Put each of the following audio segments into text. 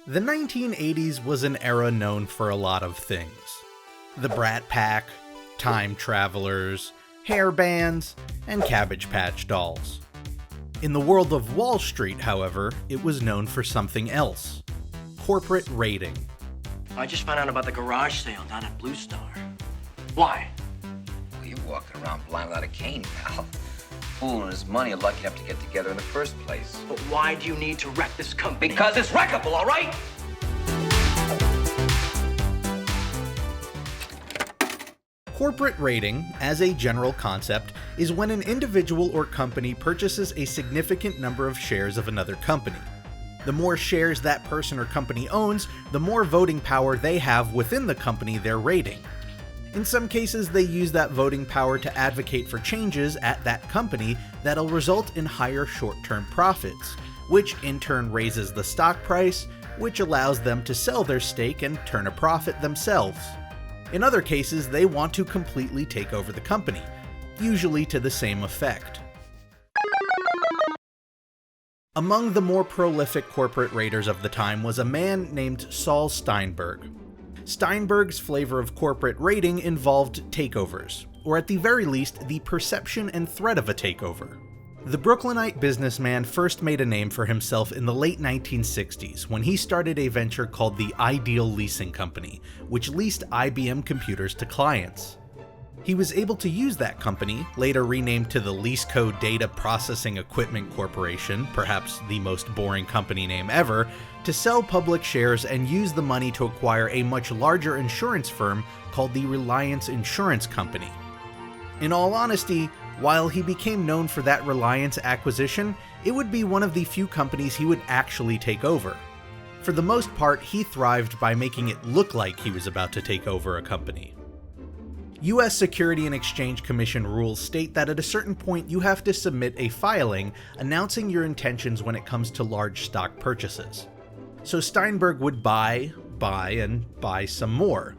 The 1980s was an era known for a lot of things. The Brat Pack, time travelers, hair bands, and Cabbage Patch dolls. In the world of Wall Street, however, it was known for something else. Corporate raiding. I just found out about the garage sale down at Blue Star. Why? Well, you're walking around blind without a cane, pal. Fool and his money are lucky enough to get together in the first place. But why do you need to wreck this company? Because it's wreckable, all right? Corporate raiding, as a general concept, is when an individual or company purchases a significant number of shares of another company. The more shares that person or company owns, the more voting power they have within the company they're raiding. In some cases, they use that voting power to advocate for changes at that company that'll result in higher short-term profits, which in turn raises the stock price, which allows them to sell their stake and turn a profit themselves. In other cases, they want to completely take over the company, usually to the same effect. Among the more prolific corporate raiders of the time was a man named Saul Steinberg. Steinberg's flavor of corporate raiding involved takeovers, or at the very least, the perception and threat of a takeover. The Brooklynite businessman first made a name for himself in the late 1960s when he started a venture called the Ideal Leasing Company, which leased IBM computers to clients. He was able to use that company, later renamed to the Leaseco Data Processing Equipment Corporation, perhaps the most boring company name ever, to sell public shares and use the money to acquire a much larger insurance firm called the Reliance Insurance Company. In all honesty, while he became known for that Reliance acquisition, it would be one of the few companies he would actually take over. For the most part, he thrived by making it look like he was about to take over a company. US Security and Exchange Commission rules state that at a certain point you have to submit a filing announcing your intentions when it comes to large stock purchases. So Steinberg would buy, and buy some more.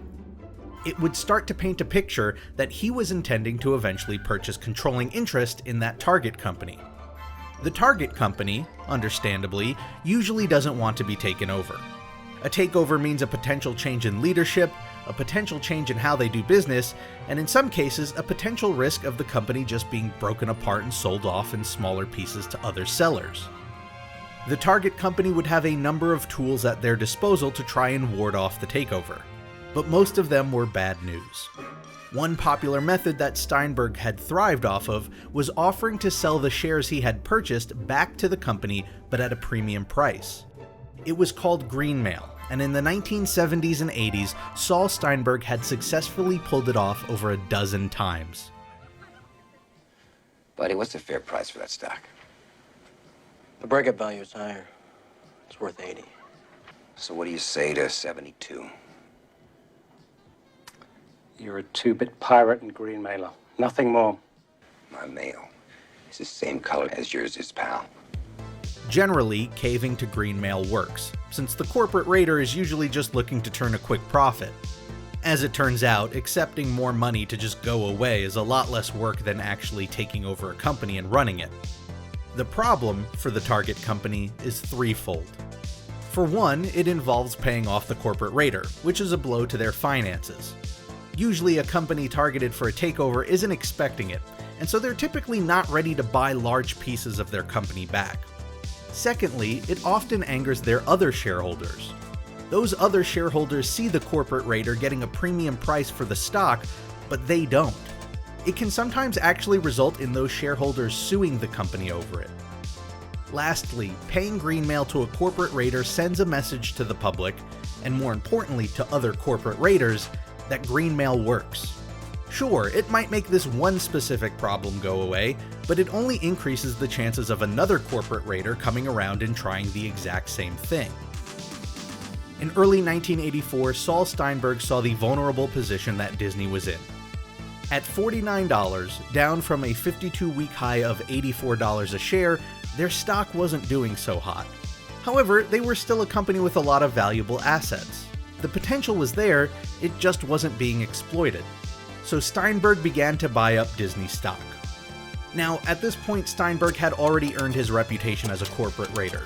It would start to paint a picture that he was intending to eventually purchase controlling interest in that target company. The target company, understandably, usually doesn't want to be taken over. A takeover means a potential change in leadership, a potential change in how they do business, and in some cases, a potential risk of the company just being broken apart and sold off in smaller pieces to other sellers. The target company would have a number of tools at their disposal to try and ward off the takeover, but most of them were bad news. One popular method that Steinberg had thrived off of was offering to sell the shares he had purchased back to the company, but at a premium price. It was called greenmail, and in the 1970s and 80s, Saul Steinberg had successfully pulled it off over a dozen times. Buddy, what's the fair price for that stock? The breakup value is higher. It's worth 80. So what do you say to 72? You're a two-bit pirate and greenmailer. Nothing more. My mail is the same color as yours is, pal. Generally, caving to greenmail works, since the corporate raider is usually just looking to turn a quick profit. As it turns out, accepting more money to just go away is a lot less work than actually taking over a company and running it. The problem for the target company is threefold. For one, it involves paying off the corporate raider, which is a blow to their finances. Usually a company targeted for a takeover isn't expecting it, and so they're typically not ready to buy large pieces of their company back. Secondly, it often angers their other shareholders. Those other shareholders see the corporate raider getting a premium price for the stock, but they don't. It can sometimes actually result in those shareholders suing the company over it. Lastly, paying greenmail to a corporate raider sends a message to the public, and more importantly to other corporate raiders, that greenmail works. Sure, it might make this one specific problem go away, but it only increases the chances of another corporate raider coming around and trying the exact same thing. In early 1984, Saul Steinberg saw the vulnerable position that Disney was in. At $49, down from a 52-week high of $84 a share, their stock wasn't doing so hot. However, they were still a company with a lot of valuable assets. The potential was there, it just wasn't being exploited. So Steinberg began to buy up Disney stock. Now, at this point, Steinberg had already earned his reputation as a corporate raider.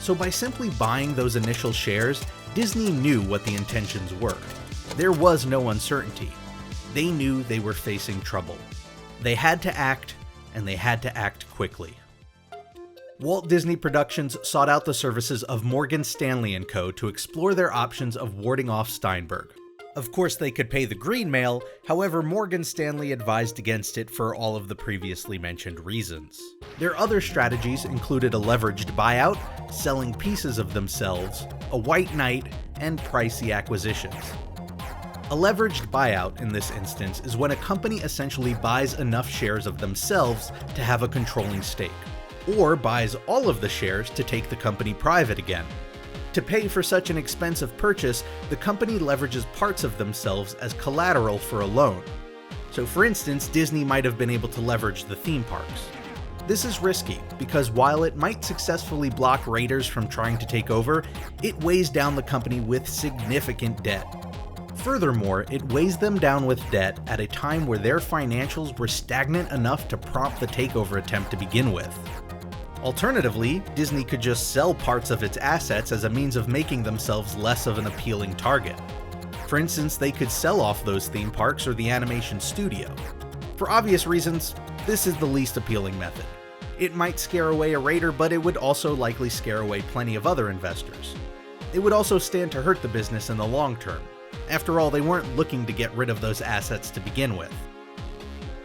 So by simply buying those initial shares, Disney knew what the intentions were. There was no uncertainty. They knew they were facing trouble. They had to act, and they had to act quickly. Walt Disney Productions sought out the services of Morgan Stanley & Co. to explore their options of warding off Steinberg. Of course, they could pay the green mail, however, Morgan Stanley advised against it for all of the previously mentioned reasons. Their other strategies included a leveraged buyout, selling pieces of themselves, a white knight, and pricey acquisitions. A leveraged buyout in this instance is when a company essentially buys enough shares of themselves to have a controlling stake, or buys all of the shares to take the company private again. To pay for such an expensive purchase, the company leverages parts of themselves as collateral for a loan. So for instance, Disney might have been able to leverage the theme parks. This is risky, because while it might successfully block raiders from trying to take over, it weighs down the company with significant debt. Furthermore, it weighs them down with debt at a time where their financials were stagnant enough to prompt the takeover attempt to begin with. Alternatively, Disney could just sell parts of its assets as a means of making themselves less of an appealing target. For instance, they could sell off those theme parks or the animation studio. For obvious reasons, this is the least appealing method. It might scare away a raider, but it would also likely scare away plenty of other investors. It would also stand to hurt the business in the long term. After all, they weren't looking to get rid of those assets to begin with.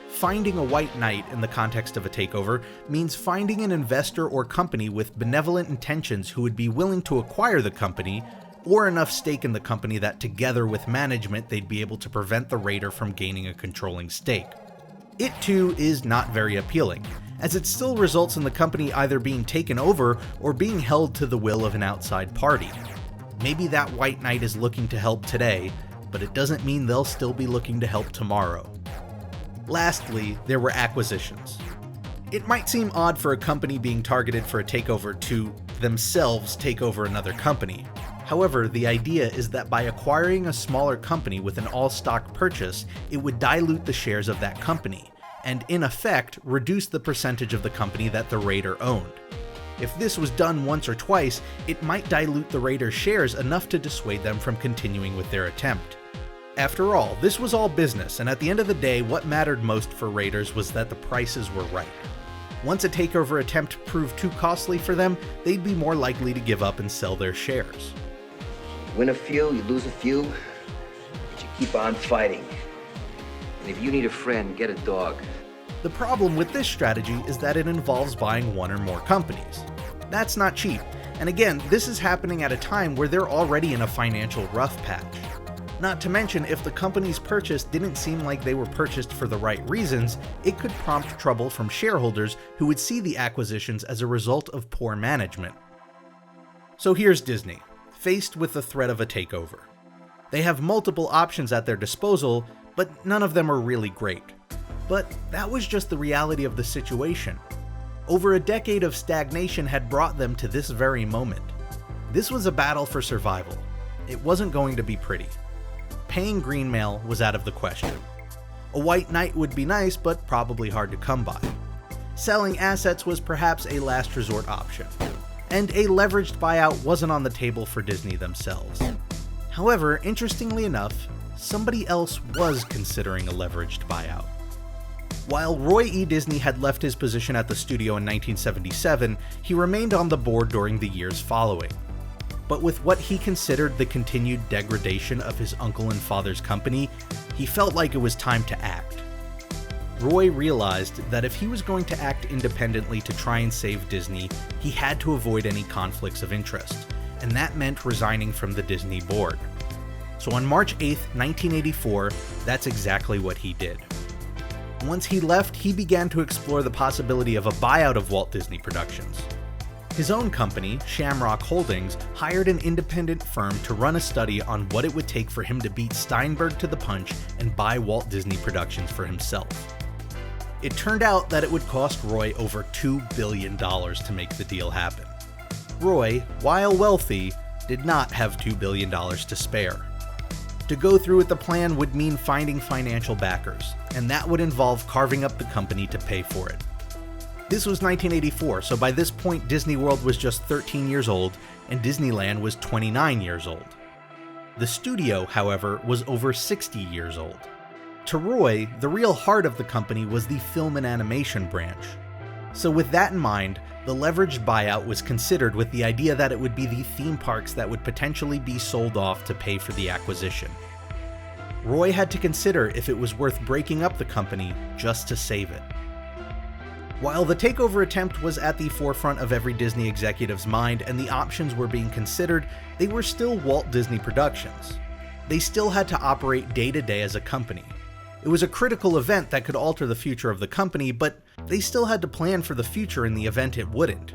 Finding a white knight in the context of a takeover means finding an investor or company with benevolent intentions who would be willing to acquire the company, or enough stake in the company that together with management they'd be able to prevent the raider from gaining a controlling stake. It too is not very appealing, as it still results in the company either being taken over or being held to the will of an outside party. Maybe that white knight is looking to help today, but it doesn't mean they'll still be looking to help tomorrow. Lastly, there were acquisitions. It might seem odd for a company being targeted for a takeover to themselves take over another company. However, the idea is that by acquiring a smaller company with an all-stock purchase, it would dilute the shares of that company, and in effect, reduce the percentage of the company that the raider owned. If this was done once or twice, it might dilute the raider's shares enough to dissuade them from continuing with their attempt. After all, this was all business, and at the end of the day, what mattered most for raiders was that the prices were right. Once a takeover attempt proved too costly for them, they'd be more likely to give up and sell their shares. You win a few, you lose a few, but you keep on fighting. And if you need a friend, get a dog. The problem with this strategy is that it involves buying one or more companies. That's not cheap, and again, this is happening at a time where they're already in a financial rough patch. Not to mention, if the companies purchased didn't seem like they were purchased for the right reasons, it could prompt trouble from shareholders who would see the acquisitions as a result of poor management. So here's Disney, faced with the threat of a takeover. They have multiple options at their disposal, but none of them are really great. But that was just the reality of the situation. Over a decade of stagnation had brought them to this very moment. This was a battle for survival. It wasn't going to be pretty. Paying green mail was out of the question. A white knight would be nice, but probably hard to come by. Selling assets was perhaps a last resort option. And a leveraged buyout wasn't on the table for Disney themselves. However, interestingly enough, somebody else was considering a leveraged buyout. While Roy E. Disney had left his position at the studio in 1977, he remained on the board during the years following. But with what he considered the continued degradation of his uncle and father's company, he felt like it was time to act. Roy realized that if he was going to act independently to try and save Disney, he had to avoid any conflicts of interest, and that meant resigning from the Disney board. So on March 8, 1984, that's exactly what he did. Once he left, he began to explore the possibility of a buyout of Walt Disney Productions. His own company, Shamrock Holdings, hired an independent firm to run a study on what it would take for him to beat Steinberg to the punch and buy Walt Disney Productions for himself. It turned out that it would cost Roy over $2 billion to make the deal happen. Roy, while wealthy, did not have $2 billion to spare. To go through with the plan would mean finding financial backers, and that would involve carving up the company to pay for it. This was 1984, so by this point Disney World was just 13 years old and Disneyland was 29 years old. The studio, however, was over 60 years old. To Roy, the real heart of the company was the film and animation branch. So with that in mind, the leveraged buyout was considered with the idea that it would be the theme parks that would potentially be sold off to pay for the acquisition. Roy had to consider if it was worth breaking up the company just to save it. While the takeover attempt was at the forefront of every Disney executive's mind and the options were being considered, they were still Walt Disney Productions. They still had to operate day to day as a company. It was a critical event that could alter the future of the company, but they still had to plan for the future in the event it wouldn't.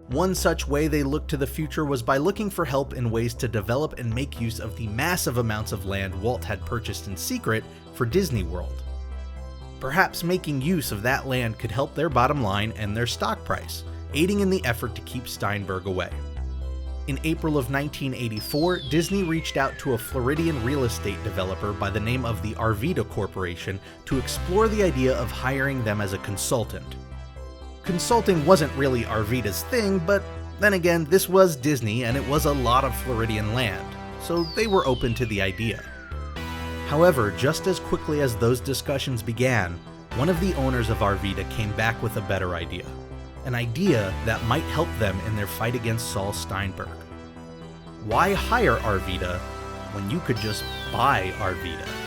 One such way they looked to the future was by looking for help in ways to develop and make use of the massive amounts of land Walt had purchased in secret for Disney World. Perhaps making use of that land could help their bottom line and their stock price, aiding in the effort to keep Steinberg away. In April of 1984, Disney reached out to a Floridian real estate developer by the name of the Arvida Corporation to explore the idea of hiring them as a consultant. Consulting wasn't really Arvida's thing, but then again, this was Disney and it was a lot of Floridian land, so they were open to the idea. However, just as quickly as those discussions began, one of the owners of Arvida came back with a better idea. An idea that might help them in their fight against Saul Steinberg. Why hire Arvida when you could just buy Arvida?